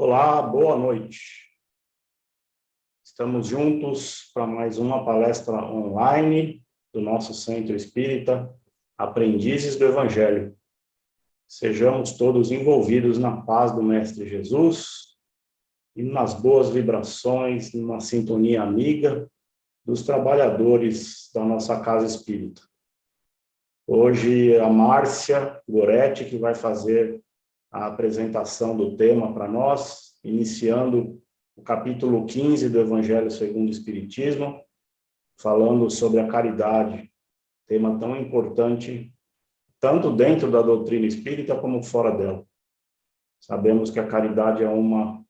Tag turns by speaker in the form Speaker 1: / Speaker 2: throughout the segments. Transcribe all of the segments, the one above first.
Speaker 1: Olá, boa noite. Estamos juntos para mais uma palestra online do nosso Centro Espírita Aprendizes do Evangelho. Sejamos todos envolvidos na paz do Mestre Jesus e nas boas vibrações, numa sintonia amiga dos trabalhadores da nossa Casa Espírita. Hoje a Márcia Goretti que vai fazer a apresentação do tema para nós, iniciando o capítulo 15 do Evangelho segundo o Espiritismo, falando sobre a caridade, tema tão importante, tanto dentro da doutrina espírita como fora dela. Sabemos que a caridade é uma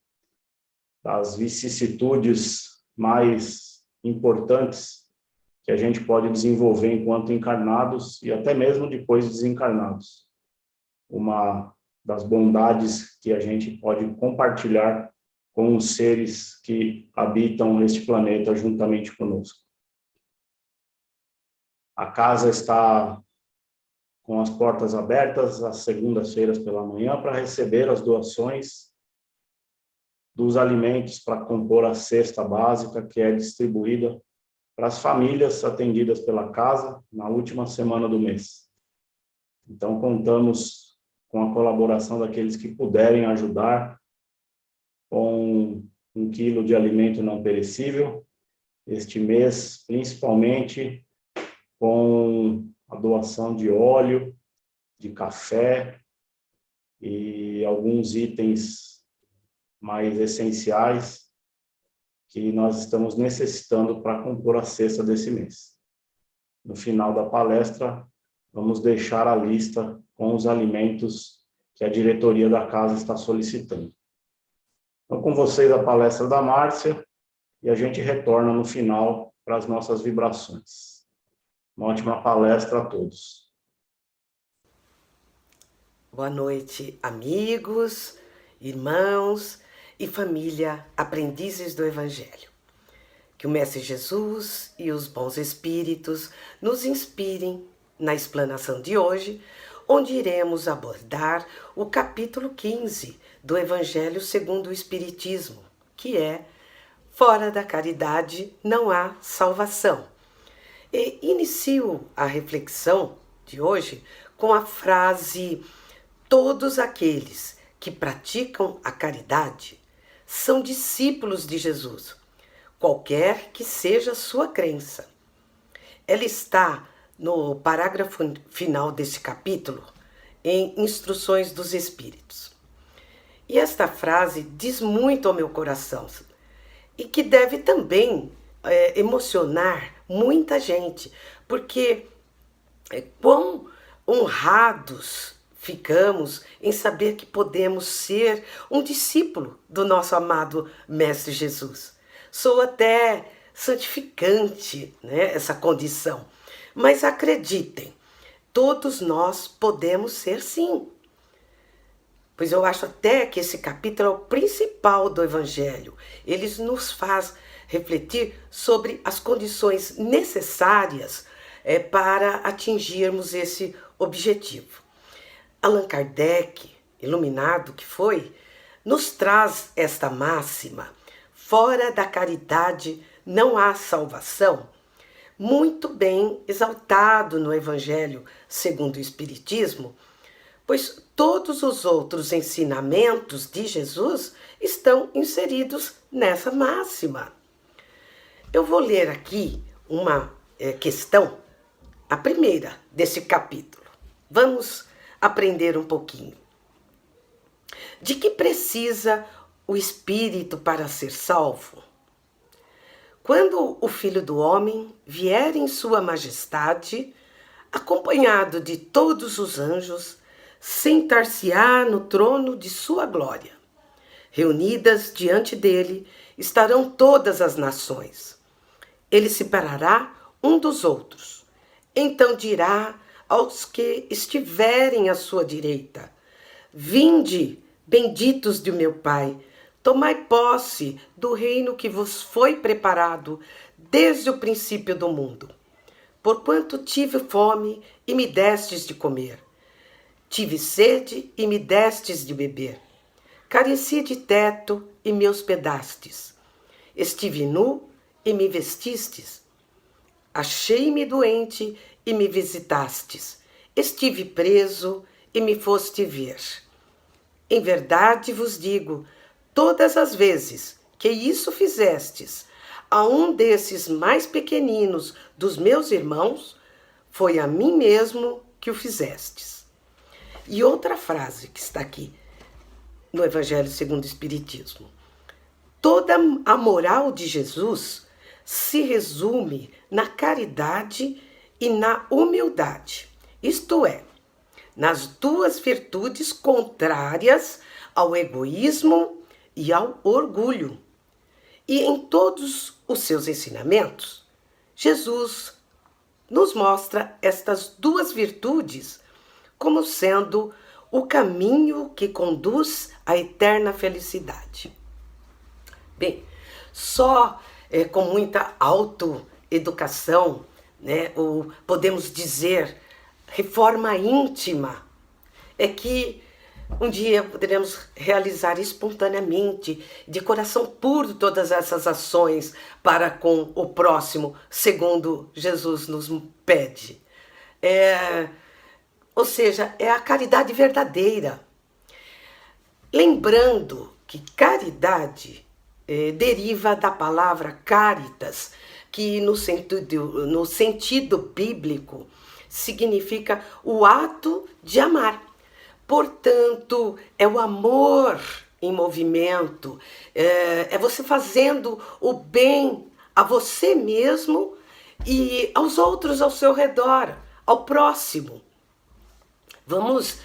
Speaker 1: das vicissitudes mais importantes que a gente pode desenvolver enquanto encarnados e até mesmo depois desencarnados. Uma das bondades que a gente pode compartilhar com os seres que habitam este planeta juntamente conosco. A casa está com as portas abertas às segundas-feiras pela manhã para receber as doações dos alimentos para compor a cesta básica que é distribuída para as famílias atendidas pela casa na última semana do mês. Então, contamos com a colaboração daqueles que puderem ajudar com 1 quilo de alimento não perecível, este mês, principalmente com a doação de óleo, de café e alguns itens mais essenciais que nós estamos necessitando para compor a cesta desse mês. No final da palestra, vamos deixar a lista com os alimentos que a diretoria da casa está solicitando. Então, com vocês a palestra da Márcia e a gente retorna no final para as nossas vibrações. Uma ótima palestra a todos.
Speaker 2: Boa noite, amigos, irmãos e família aprendizes do Evangelho. Que o Mestre Jesus e os bons espíritos nos inspirem na explanação de hoje, onde iremos abordar o capítulo 15 do Evangelho segundo o Espiritismo, que é Fora da caridade não há salvação. E inicio a reflexão de hoje com a frase: todos aqueles que praticam a caridade são discípulos de Jesus, qualquer que seja a sua crença. Ela está no parágrafo final desse capítulo, em Instruções dos Espíritos. E esta frase diz muito ao meu coração e que deve também emocionar muita gente, porque quão honrados ficamos em saber que podemos ser um discípulo do nosso amado Mestre Jesus. Sou até santificante, né, essa condição. Mas acreditem, todos nós podemos ser sim. Pois eu acho até que esse capítulo é o principal do Evangelho. Ele nos faz refletir sobre as condições necessárias para atingirmos esse objetivo. Allan Kardec, iluminado que foi, nos traz esta máxima: fora da caridade não há salvação, muito bem exaltado no Evangelho segundo o Espiritismo, pois todos os outros ensinamentos de Jesus estão inseridos nessa máxima. Eu vou ler aqui uma questão, a primeira desse capítulo. Vamos aprender um pouquinho. De que precisa o espírito para ser salvo? Quando o Filho do Homem vier em sua majestade, acompanhado de todos os anjos, sentar-se-á no trono de sua glória. Reunidas diante dele estarão todas as nações. Ele separará um dos outros. Então dirá aos que estiverem à sua direita: vinde, benditos de meu Pai, tomai posse do reino que vos foi preparado desde o princípio do mundo. Porquanto tive fome e me destes de comer, tive sede e me destes de beber, Careci de teto e me hospedastes. Estive nu e me vestistes. Achei-me doente e me visitastes. Estive preso e me foste ver. Em verdade vos digo, todas as vezes que isso fizestes a um desses mais pequeninos dos meus irmãos, foi a mim mesmo que o fizestes. E outra frase que está aqui no Evangelho segundo o Espiritismo. Toda a moral de Jesus se resume na caridade e na humildade, isto é, nas duas virtudes contrárias ao egoísmo e ao orgulho. E em todos os seus ensinamentos, Jesus nos mostra estas duas virtudes como sendo o caminho que conduz à eterna felicidade. Bem, só com muita autoeducação, né, ou podemos dizer reforma íntima, é que um dia poderemos realizar espontaneamente, de coração puro, todas essas ações para com o próximo, segundo Jesus nos pede. Ou seja, é a caridade verdadeira. Lembrando que caridade deriva da palavra caritas, que no sentido bíblico significa o ato de amar. Portanto, é o amor em movimento, é você fazendo o bem a você mesmo e aos outros ao seu redor, ao próximo. Vamos,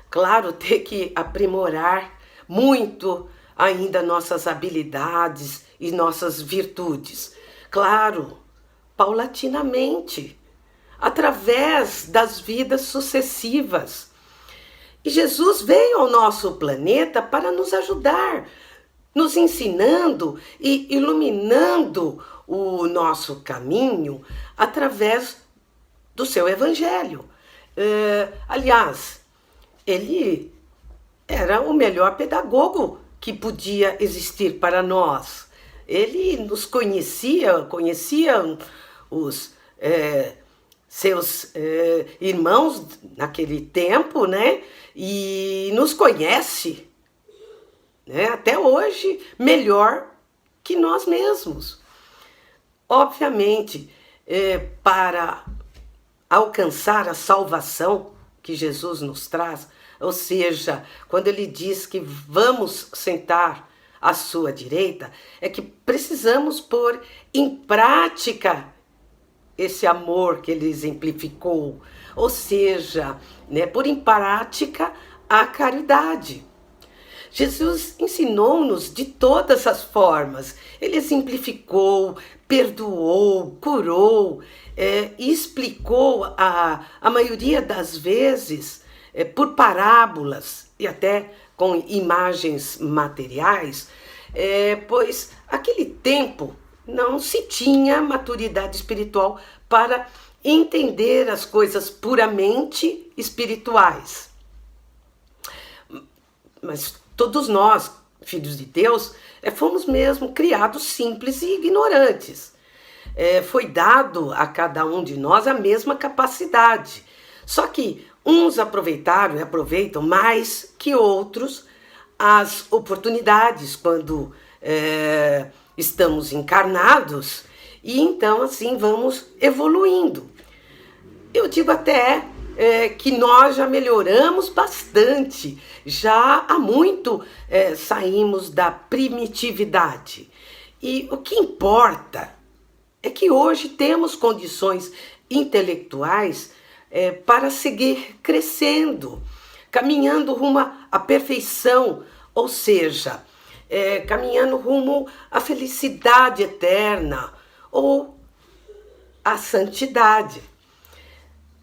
Speaker 2: claro, ter que aprimorar muito ainda nossas habilidades e nossas virtudes. Claro, paulatinamente, através das vidas sucessivas. E Jesus veio ao nosso planeta para nos ajudar, nos ensinando e iluminando o nosso caminho através do seu Evangelho. Aliás, ele era o melhor pedagogo que podia existir para nós. Ele nos conhecia os seus irmãos naquele tempo, né? E nos conhece, né, até hoje melhor que nós mesmos. Obviamente, para alcançar a salvação que Jesus nos traz, ou seja, quando ele diz que vamos sentar à sua direita, é que precisamos pôr em prática esse amor que ele exemplificou, ou seja, né, pôr em prática a caridade. Jesus ensinou-nos de todas as formas. Ele exemplificou, perdoou, curou e explicou a maioria das vezes por parábolas e até com imagens materiais, pois aquele tempo não se tinha maturidade espiritual para entender as coisas puramente espirituais. Mas todos nós, filhos de Deus, fomos mesmo criados simples e ignorantes. Foi dado a cada um de nós a mesma capacidade. Só que uns aproveitaram e aproveitam mais que outros as oportunidades quando estamos encarnados, e então assim vamos evoluindo. Eu digo até que nós já melhoramos bastante, já há muito saímos da primitividade. E o que importa é que hoje temos condições intelectuais para seguir crescendo, caminhando rumo à perfeição, ou seja, caminhando rumo à felicidade eterna ou à santidade.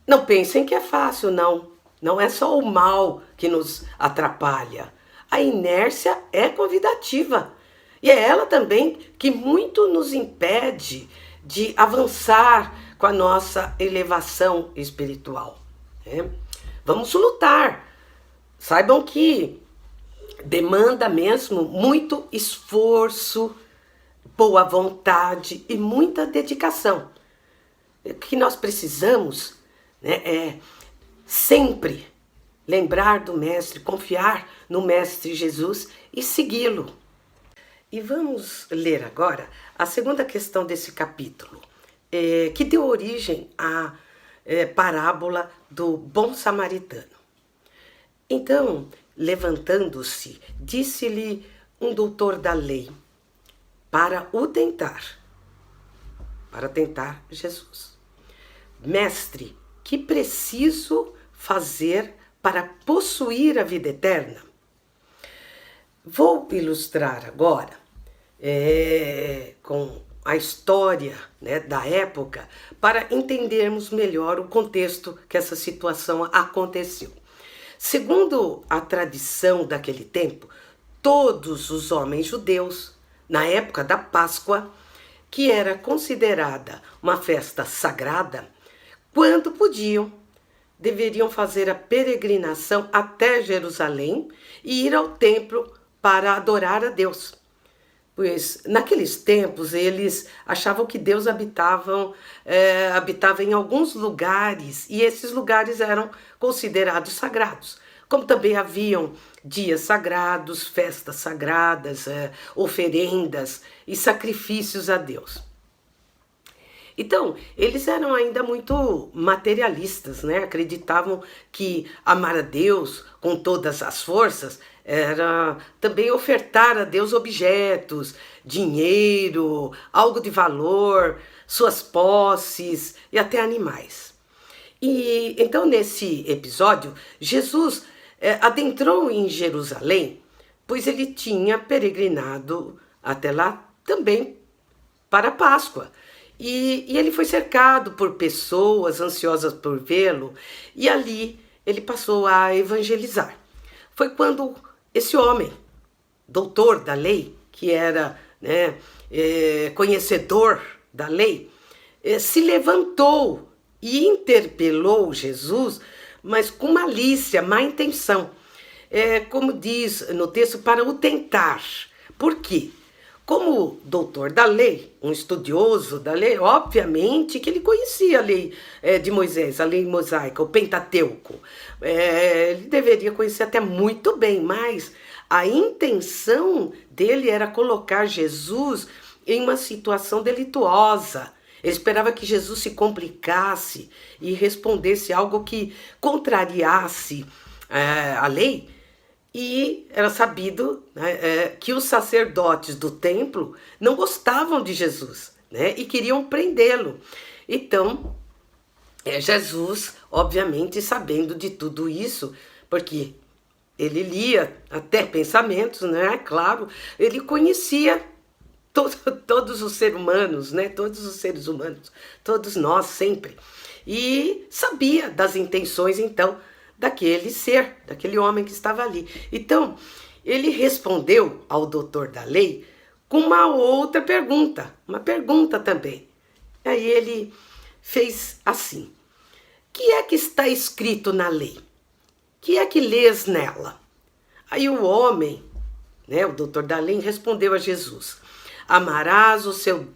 Speaker 2: Não pensem que é fácil, não. Não é só o mal que nos atrapalha. A inércia é convidativa. E é ela também que muito nos impede de avançar com a nossa elevação espiritual. Vamos lutar. Saibam que demanda mesmo muito esforço, boa vontade e muita dedicação. O que nós precisamos, né, é sempre lembrar do Mestre, confiar no Mestre Jesus e segui-lo. E vamos ler agora a segunda questão desse capítulo, que deu origem à parábola do bom samaritano. Então, levantando-se, disse-lhe um doutor da lei, para tentar Jesus: Mestre, que preciso fazer para possuir a vida eterna? Vou ilustrar agora com a história, né, da época, para entendermos melhor o contexto que essa situação aconteceu. Segundo a tradição daquele tempo, todos os homens judeus, na época da Páscoa, que era considerada uma festa sagrada, quando podiam, deveriam fazer a peregrinação até Jerusalém e ir ao templo para adorar a Deus. Pois naqueles tempos eles achavam que Deus habitava em alguns lugares, e esses lugares eram considerados sagrados. Como também haviam dias sagrados, festas sagradas, oferendas e sacrifícios a Deus. Então, eles eram ainda muito materialistas, né? Acreditavam que amar a Deus com todas as forças era também ofertar a Deus objetos, dinheiro, algo de valor, suas posses e até animais. E então, nesse episódio, Jesus adentrou em Jerusalém, pois ele tinha peregrinado até lá também para a Páscoa. E ele foi cercado por pessoas ansiosas por vê-lo, e ali ele passou a evangelizar. Foi quando esse homem, doutor da lei, que era, né, conhecedor da lei, se levantou e interpelou Jesus, mas com malícia, má intenção. Como diz no texto, para o tentar. Por quê? Como doutor da lei, um estudioso da lei, obviamente que ele conhecia a lei de Moisés, a lei mosaica, o Pentateuco. Ele deveria conhecer até muito bem, mas a intenção dele era colocar Jesus em uma situação delituosa. Ele esperava que Jesus se complicasse e respondesse algo que contrariasse a lei. E era sabido, né, que os sacerdotes do templo não gostavam de Jesus, né, e queriam prendê-lo. Então, Jesus, obviamente, sabendo de tudo isso, porque ele lia até pensamentos, né, claro, ele conhecia todos os seres humanos, né, todos os seres humanos, todos nós sempre, e sabia das intenções, então, daquele ser, daquele homem que estava ali. Então, ele respondeu ao doutor da lei com uma outra pergunta, uma pergunta também. Aí ele fez assim: que é que está escrito na lei? Que é que lês nela? Aí o homem, né, o doutor da lei, respondeu a Jesus: amarás o seu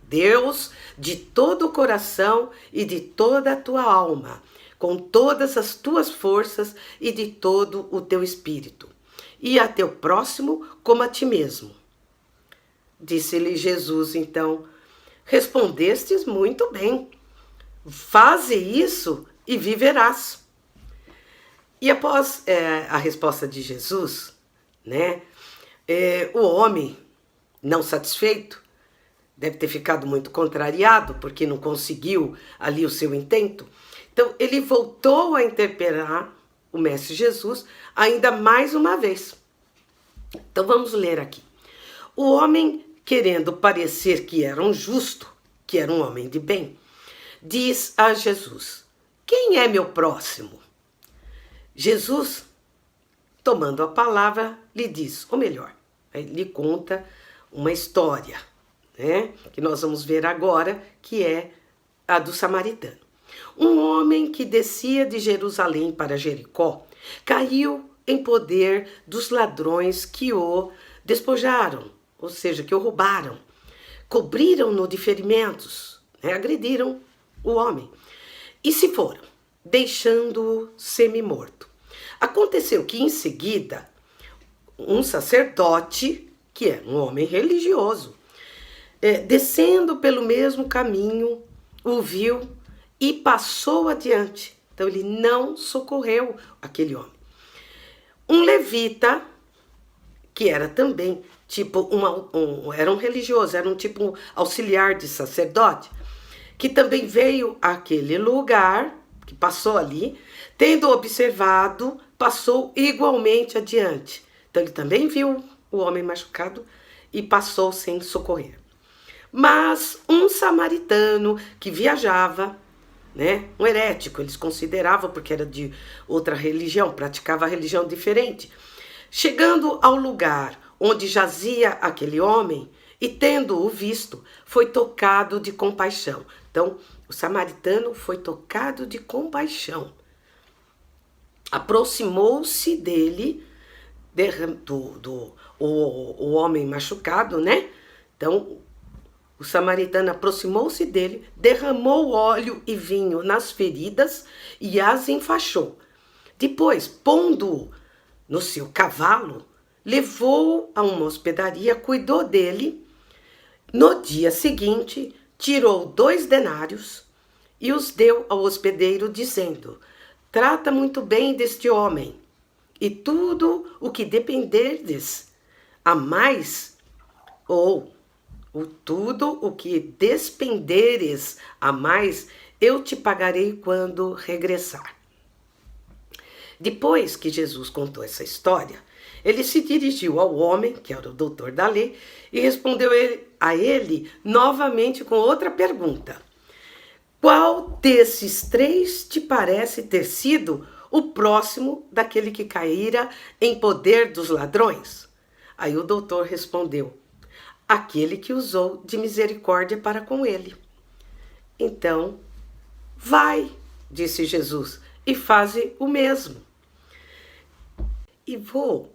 Speaker 2: Deus de todo o coração e de toda a tua alma, com todas as tuas forças e de todo o teu espírito, e a teu próximo como a ti mesmo. Disse-lhe Jesus, então: respondestes muito bem, faze isso e viverás. E após a resposta de Jesus, né, o homem, não satisfeito, deve ter ficado muito contrariado, porque não conseguiu ali o seu intento. Então, ele voltou a interpelar o Mestre Jesus ainda mais uma vez. Então, vamos ler aqui. O homem, querendo parecer que era um justo, que era um homem de bem, diz a Jesus: quem é meu próximo? Jesus, tomando a palavra, lhe diz, ou melhor, lhe conta uma história, né, que nós vamos ver agora, que é a do samaritano. Um homem que descia de Jerusalém para Jericó caiu em poder dos ladrões que o despojaram, ou seja, que o roubaram. Cobriram-no de ferimentos, né? Agrediram o homem e se foram, deixando-o semi-morto. Aconteceu que em seguida um sacerdote, que é um homem religioso, descendo pelo mesmo caminho, o viu e passou adiante. Então ele não socorreu aquele homem. Um levita, que era também tipo era um religioso, era um tipo auxiliar de sacerdote, que também veio àquele lugar, que passou ali, tendo observado, passou igualmente adiante. Então ele também viu o homem machucado e passou sem socorrer. Mas um samaritano que viajava, né, um herético, eles consideravam, porque era de outra religião, praticava a religião diferente, chegando ao lugar onde jazia aquele homem e tendo-o visto, foi tocado de compaixão. Então, o samaritano foi tocado de compaixão. Aproximou-se dele, o homem machucado, né? Então, o samaritano aproximou-se dele, derramou óleo e vinho nas feridas e as enfaixou. Depois, pondo-o no seu cavalo, levou-o a uma hospedaria, cuidou dele. No dia seguinte, tirou 2 denários e os deu ao hospedeiro, dizendo: trata muito bem deste homem, e tudo o que dependerdes a mais, tudo o que despenderes a mais, eu te pagarei quando regressar. Depois que Jesus contou essa história, ele se dirigiu ao homem, que era o doutor da lei, e respondeu a ele novamente com outra pergunta: qual desses 3 te parece ter sido o próximo daquele que caíra em poder dos ladrões? Aí o doutor respondeu: aquele que usou de misericórdia para com ele. Então, vai, disse Jesus, e faze o mesmo. E vou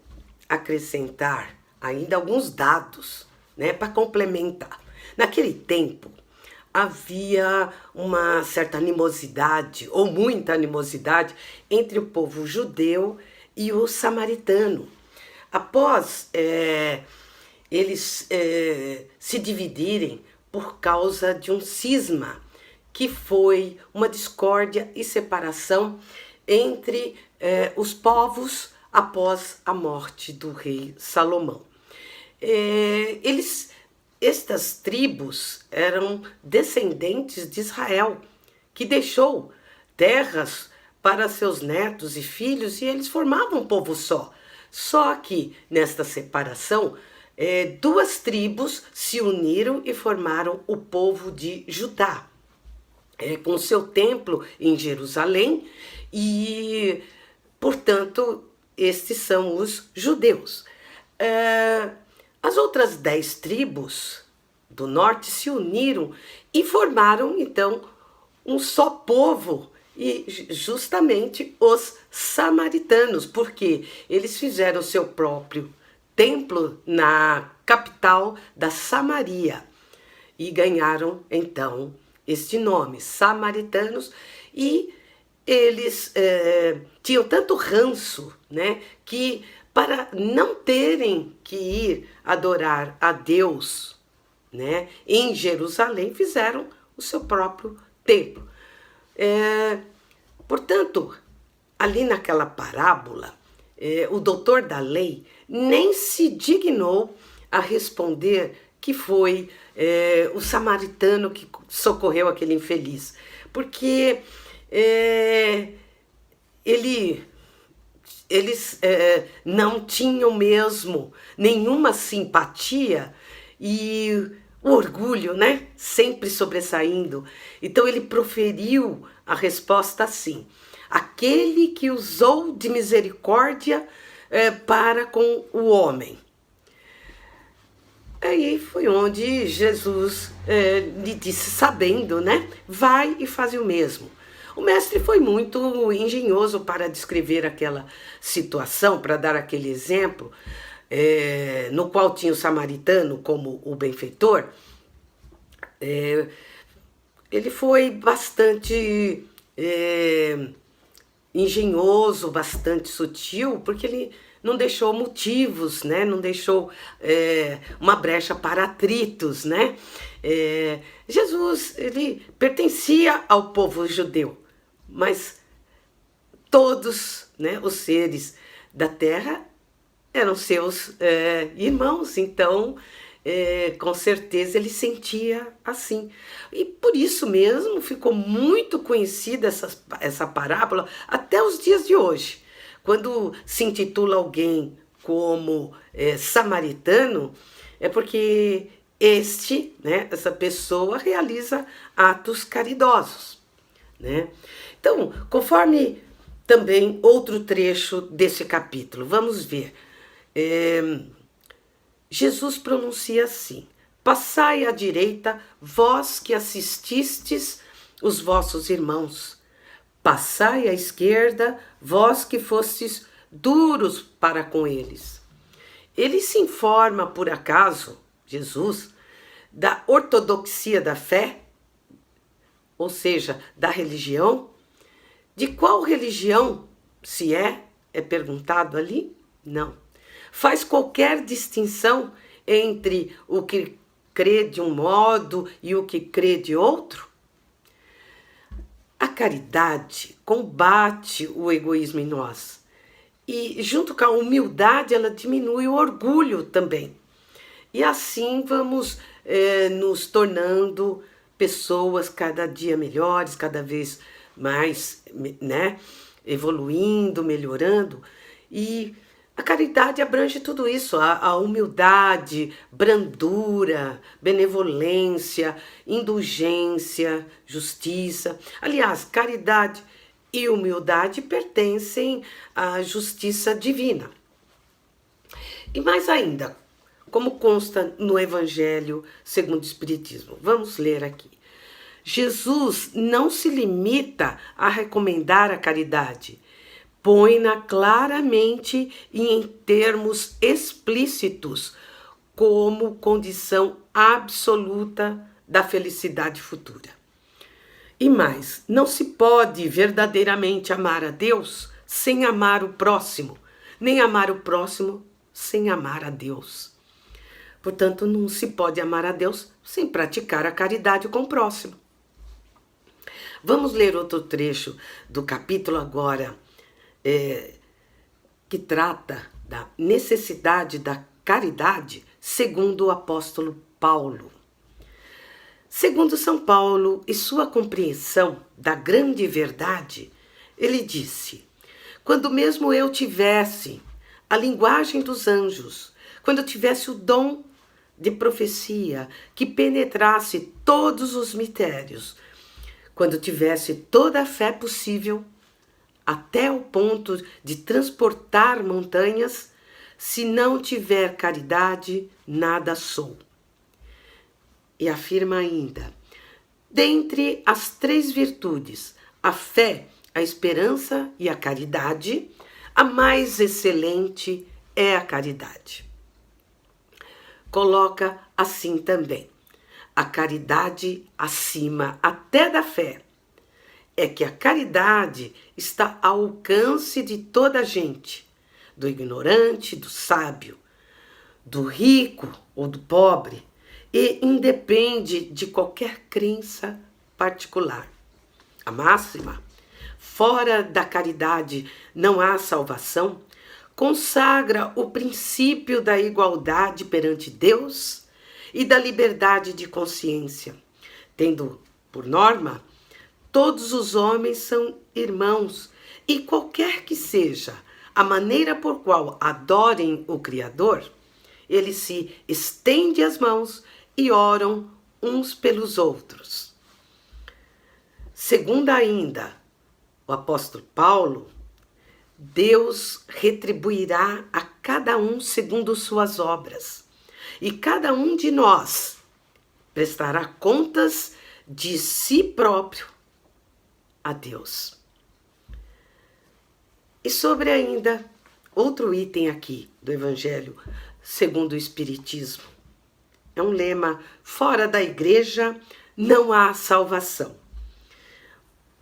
Speaker 2: acrescentar ainda alguns dados, né, para complementar. Naquele tempo, havia uma certa animosidade, ou muita animosidade, entre o povo judeu e o samaritano. Após eles se dividirem por causa de um cisma, que foi uma discórdia e separação entre os povos após a morte do rei Salomão. Estas tribos eram descendentes de Israel, que deixou terras para seus netos e filhos, e eles formavam um povo só. Só que, nesta separação, 2 tribos se uniram e formaram o povo de Judá, com seu templo em Jerusalém, e, portanto, estes são os judeus. As outras 10 tribos do norte se uniram e formaram, então, um só povo, e justamente os samaritanos, porque eles fizeram seu próprio templo na capital da Samaria e ganharam, então, este nome, samaritanos, e eles tinham tanto ranço, né, que para não terem que ir adorar a Deus, né, em Jerusalém, fizeram o seu próprio templo. Portanto, ali naquela parábola, o doutor da lei nem se dignou a responder que foi o samaritano que socorreu aquele infeliz, porque eles não tinham mesmo nenhuma simpatia e o orgulho, né, sempre sobressaindo. Então ele proferiu a resposta assim: aquele que usou de misericórdia para com o homem. Aí foi onde Jesus lhe disse, sabendo, né, vai e faz o mesmo. O mestre foi muito engenhoso para descrever aquela situação, para dar aquele exemplo, no qual tinha o samaritano como o benfeitor. Ele foi bastante engenhoso, bastante sutil, porque ele não deixou motivos, né? Não deixou uma brecha para atritos, né? Jesus, ele pertencia ao povo judeu, mas todos, né, os seres da terra eram seus irmãos, então com certeza ele sentia assim. E por isso mesmo ficou muito conhecida essa parábola até os dias de hoje. Quando se intitula alguém como samaritano, é porque né, essa pessoa realiza atos caridosos, né? Então, conforme também outro trecho desse capítulo, vamos ver. Jesus pronuncia assim: passai à direita, vós que assististes os vossos irmãos. Passai à esquerda, vós que fostes duros para com eles. Ele se informa, por acaso, Jesus, da ortodoxia da fé, ou seja, da religião. De qual religião se é perguntado ali? Não. Faz qualquer distinção entre o que crê de um modo e o que crê de outro? A caridade combate o egoísmo em nós. E junto com a humildade, ela diminui o orgulho também. E assim vamos nos tornando pessoas cada dia melhores, cada vez mais, né, evoluindo, melhorando. E a caridade abrange tudo isso, a humildade, brandura, benevolência, indulgência, justiça. Aliás, caridade e humildade pertencem à justiça divina. E mais ainda, como consta no Evangelho segundo o Espiritismo. Vamos ler aqui. Jesus não se limita a recomendar a caridade, põe-na claramente e em termos explícitos como condição absoluta da felicidade futura. E mais, não se pode verdadeiramente amar a Deus sem amar o próximo, nem amar o próximo sem amar a Deus. Portanto, não se pode amar a Deus sem praticar a caridade com o próximo. Vamos ler outro trecho do capítulo agora, que trata da necessidade da caridade, segundo o apóstolo Paulo. Segundo São Paulo e sua compreensão da grande verdade, ele disse: quando mesmo eu tivesse a linguagem dos anjos, quando eu tivesse o dom de profecia que penetrasse todos os mistérios, quando tivesse toda a fé possível, até o ponto de transportar montanhas, se não tiver caridade, nada sou. E afirma ainda: dentre as 3 virtudes, a fé, a esperança e a caridade, a mais excelente é a caridade. Coloca assim também: a caridade acima até da fé. É que a caridade está ao alcance de toda a gente, do ignorante, do sábio, do rico ou do pobre, e independe de qualquer crença particular. A máxima, fora da caridade não há salvação, consagra o princípio da igualdade perante Deus e da liberdade de consciência, tendo por norma, todos os homens são irmãos e qualquer que seja a maneira por qual adorem o Criador, ele se estende as mãos e oram uns pelos outros. Segundo ainda o apóstolo Paulo, Deus retribuirá a cada um segundo suas obras, e cada um de nós prestará contas de si próprio a Deus. E sobre ainda outro item aqui do Evangelho segundo o Espiritismo. É um lema: fora da igreja não há salvação.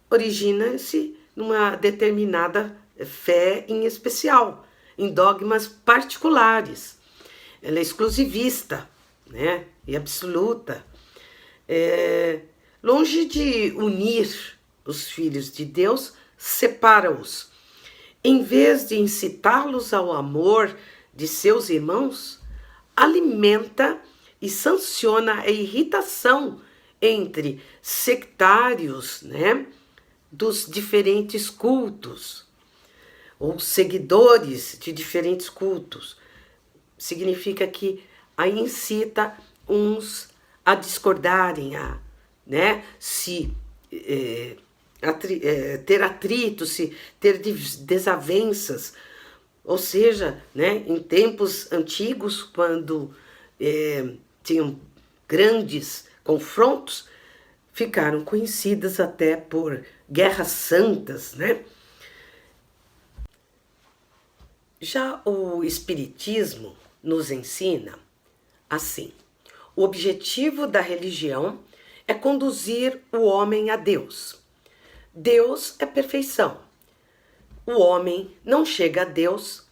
Speaker 2: Origina-se numa determinada fé em especial, em dogmas particulares. Ela é exclusivista, né, e absoluta. Longe de unir os filhos de Deus, separa-os. Em vez de incitá-los ao amor de seus irmãos, alimenta e sanciona a irritação entre sectários, né, dos diferentes cultos, ou seguidores de diferentes cultos. Significa que a incita uns a discordarem, né, ter atritos, ter desavenças. Ou seja, né, em tempos antigos, quando tinham grandes confrontos, ficaram conhecidas até por guerras santas, né? Já o Espiritismo nos ensina assim: o objetivo da religião é conduzir o homem a Deus. Deus é perfeição. O homem não chega a Deus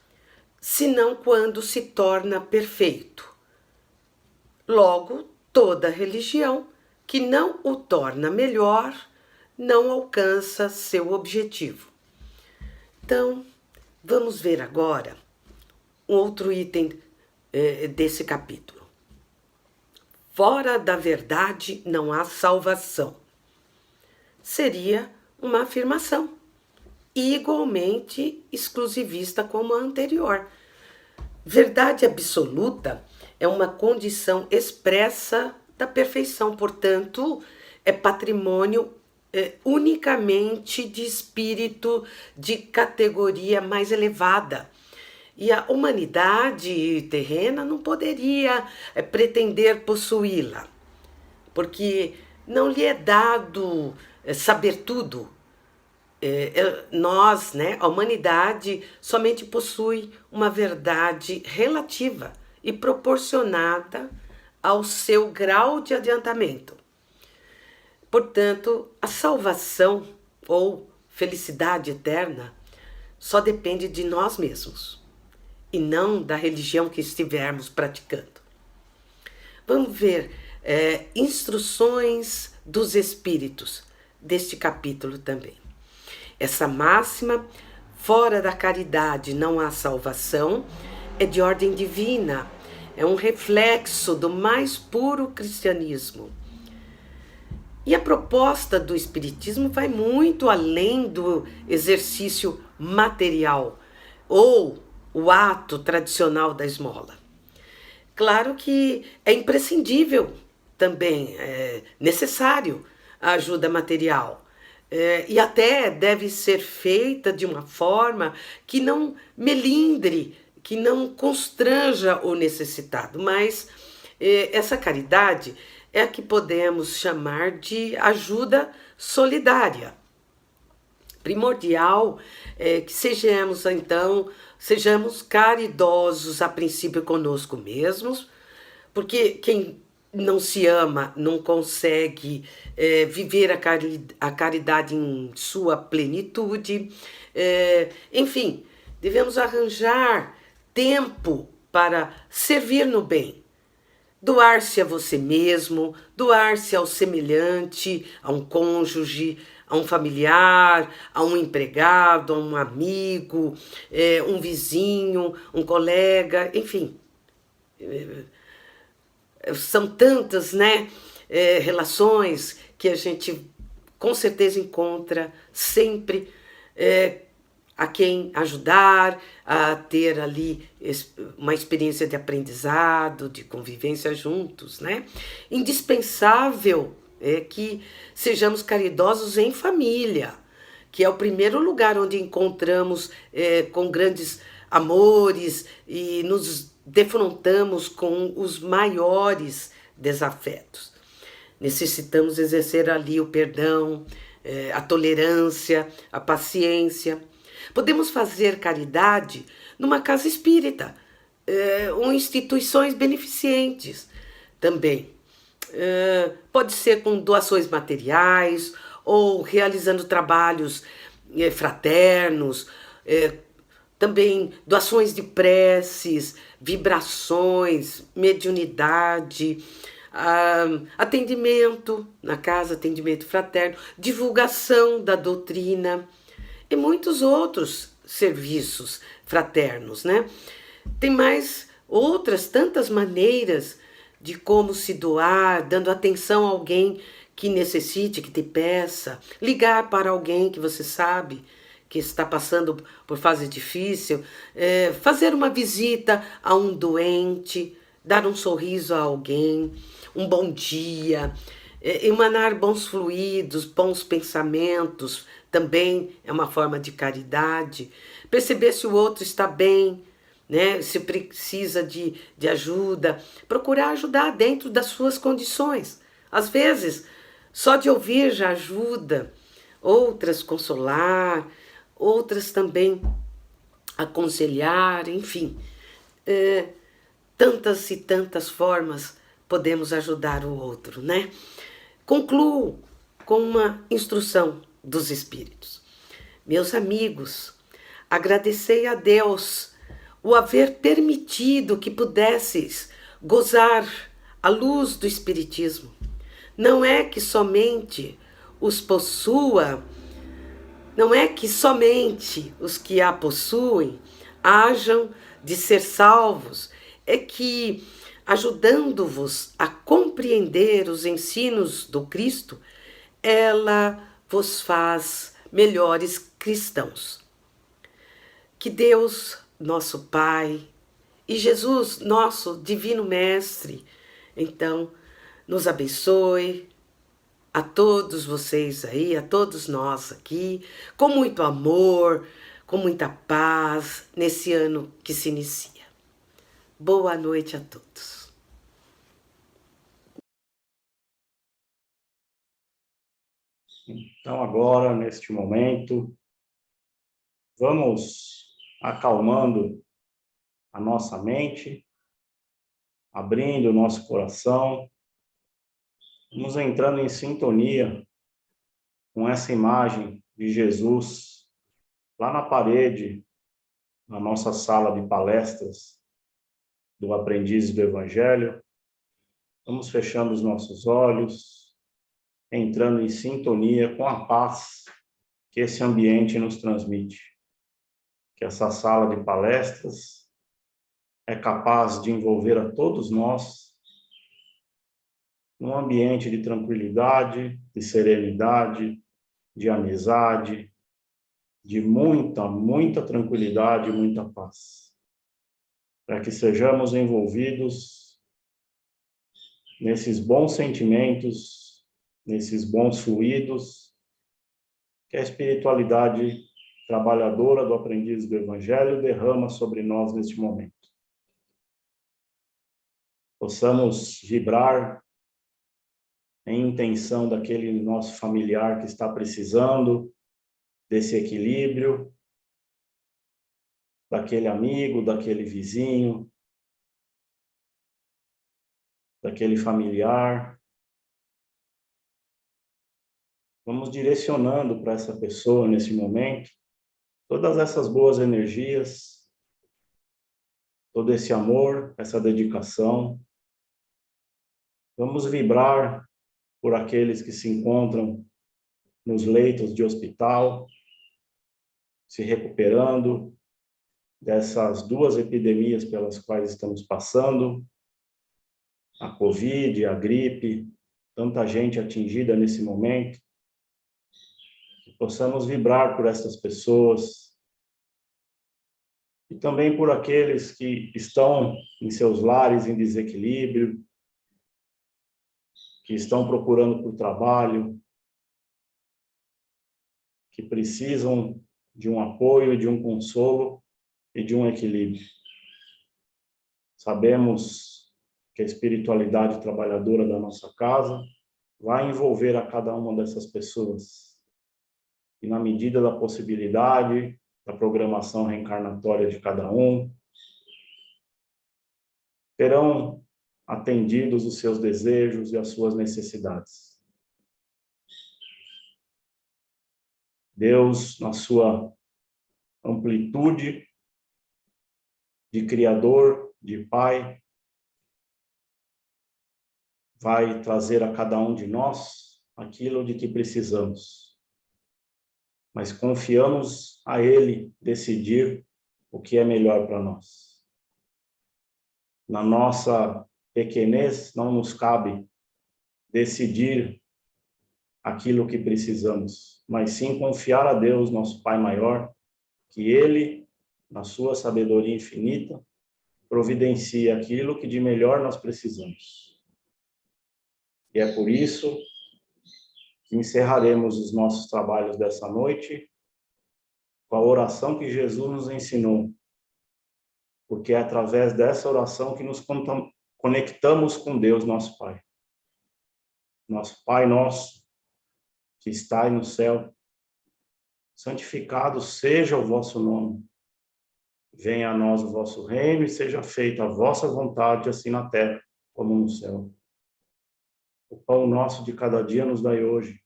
Speaker 2: senão quando se torna perfeito. Logo, toda religião que não o torna melhor não alcança seu objetivo. Então, vamos ver agora um outro item desse capítulo. Fora da verdade não há salvação. Seria uma afirmação igualmente exclusivista como a anterior. Verdade absoluta é uma condição expressa da perfeição, portanto, é patrimônio unicamente de espírito de categoria mais elevada. E a humanidade terrena não poderia pretender possuí-la, porque não lhe é dado saber tudo. Nós, né, a humanidade, somente possui uma verdade relativa e proporcionada ao seu grau de adiantamento. Portanto, a salvação ou felicidade eterna só depende de nós mesmos e não da religião que estivermos praticando. Vamos ver instruções dos espíritos deste capítulo também. Essa máxima, fora da caridade não há salvação, é de ordem divina, é um reflexo do mais puro cristianismo. E a proposta do Espiritismo vai muito além do exercício material ou o ato tradicional da esmola. Claro que é imprescindível também, é necessário a ajuda material. E até deve ser feita de uma forma que não melindre, que não constranja o necessitado, mas essa caridade é a que podemos chamar de ajuda solidária. Primordial que sejamos, então, caridosos a princípio conosco mesmos, porque quem não se ama, não consegue viver a caridade em sua plenitude. Enfim, devemos arranjar tempo para servir no bem. Doar-se a você mesmo, doar-se ao semelhante, a um cônjuge, a um familiar, a um empregado, a um amigo, um vizinho, um colega, enfim. São tantas, né, relações que a gente com certeza encontra sempre a quem ajudar, a ter ali uma experiência de aprendizado, de convivência juntos, né? Indispensável é que sejamos caridosos em família, que é o primeiro lugar onde encontramos com grandes amores e nos defrontamos com os maiores desafetos. Necessitamos exercer ali o perdão, a tolerância, a paciência. Podemos fazer caridade numa casa espírita, ou instituições beneficentes também. Pode ser com doações materiais ou realizando trabalhos fraternos, também doações de preces, vibrações, mediunidade, atendimento na casa, atendimento fraterno, divulgação da doutrina e muitos outros serviços fraternos, né? Tem mais outras tantas maneiras de como se doar, dando atenção a alguém que necessite, que te peça, ligar para alguém que você sabe que está passando por fase difícil, fazer uma visita a um doente, dar um sorriso a alguém, um bom dia, emanar bons fluidos, bons pensamentos, também é uma forma de caridade, perceber se o outro está bem, né? Se precisa de ajuda, procurar ajudar dentro das suas condições. Às vezes, só de ouvir já ajuda, outras consolar, outras também aconselhar, enfim. Tantas e tantas formas podemos ajudar o outro, né? Concluo com uma instrução dos Espíritos. Meus amigos, agradecei a Deus o haver permitido que pudesseis gozar a luz do Espiritismo. Não é que somente os possua, não é que somente os que a possuem hajam de ser salvos, é que, ajudando-vos a compreender os ensinos do Cristo, ela vos faz melhores cristãos. Que Deus, nosso Pai, e Jesus, nosso Divino Mestre, então, nos abençoe, a todos vocês aí, a todos nós aqui, com muito amor, com muita paz, nesse ano que se inicia. Boa noite a todos.
Speaker 1: Então, agora, neste momento, vamos acalmando a nossa mente, abrindo o nosso coração, vamos entrando em sintonia com essa imagem de Jesus lá na parede, na nossa sala de palestras do Aprendizes do Evangelho. Vamos fechando os nossos olhos, entrando em sintonia com a paz que esse ambiente nos transmite. Que essa sala de palestras é capaz de envolver a todos nós num ambiente de tranquilidade, de serenidade, de amizade, de muita tranquilidade e muita paz. Para que sejamos envolvidos nesses bons sentimentos, nesses bons fluidos, que a espiritualidade trabalhadora do aprendiz do Evangelho derrama sobre nós neste momento. Possamos vibrar em intenção daquele nosso familiar que está precisando desse equilíbrio, daquele amigo, daquele vizinho, daquele familiar. Vamos direcionando para essa pessoa nesse momento todas essas boas energias, todo esse amor, essa dedicação. Vamos vibrar por aqueles que se encontram nos leitos de hospital, se recuperando dessas duas epidemias pelas quais estamos passando, a Covid, a gripe, tanta gente atingida nesse momento. Que possamos vibrar por essas pessoas e também por aqueles que estão em seus lares em desequilíbrio, que estão procurando por trabalho, que precisam de um apoio, de um consolo e de um equilíbrio. Sabemos que a espiritualidade trabalhadora da nossa casa vai envolver a cada uma dessas pessoas e na medida da possibilidade, da programação reencarnatória de cada um, terão atendidos os seus desejos e as suas necessidades. Deus, na sua amplitude de Criador, de Pai, vai trazer a cada um de nós aquilo de que precisamos. Mas confiamos a Ele decidir o que é melhor para nós. Na nossa pequenez, não nos cabe decidir aquilo que precisamos, mas sim confiar a Deus, nosso Pai maior, que Ele, na sua sabedoria infinita, providencia aquilo que de melhor nós precisamos. E é por isso que encerraremos os nossos trabalhos dessa noite com a oração que Jesus nos ensinou, porque é através dessa oração que nos conectamos com Deus, nosso Pai. Nosso Pai nosso, que está no céu, santificado seja o vosso nome. Venha a nós o vosso reino e seja feita a vossa vontade, assim na terra como no céu. O pão nosso de cada dia nos dai hoje.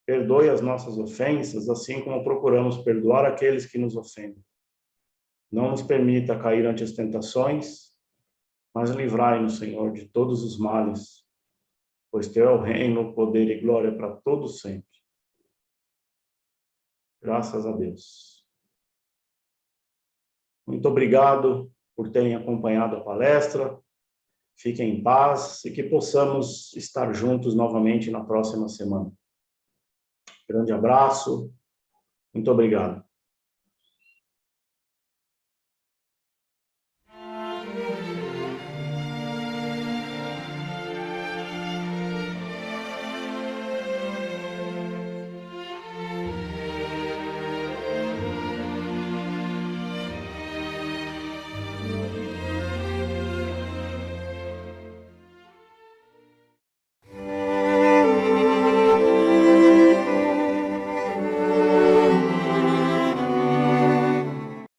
Speaker 1: Perdoe as nossas ofensas, assim como procuramos perdoar aqueles que nos ofendem. Não nos permita cair ante as tentações, mas livrai-nos, Senhor, de todos os males, pois teu é o reino, o poder e glória para todos sempre. Graças a Deus. Muito obrigado por terem acompanhado a palestra. Fiquem em paz e que possamos estar juntos novamente na próxima semana. Grande abraço. Muito obrigado.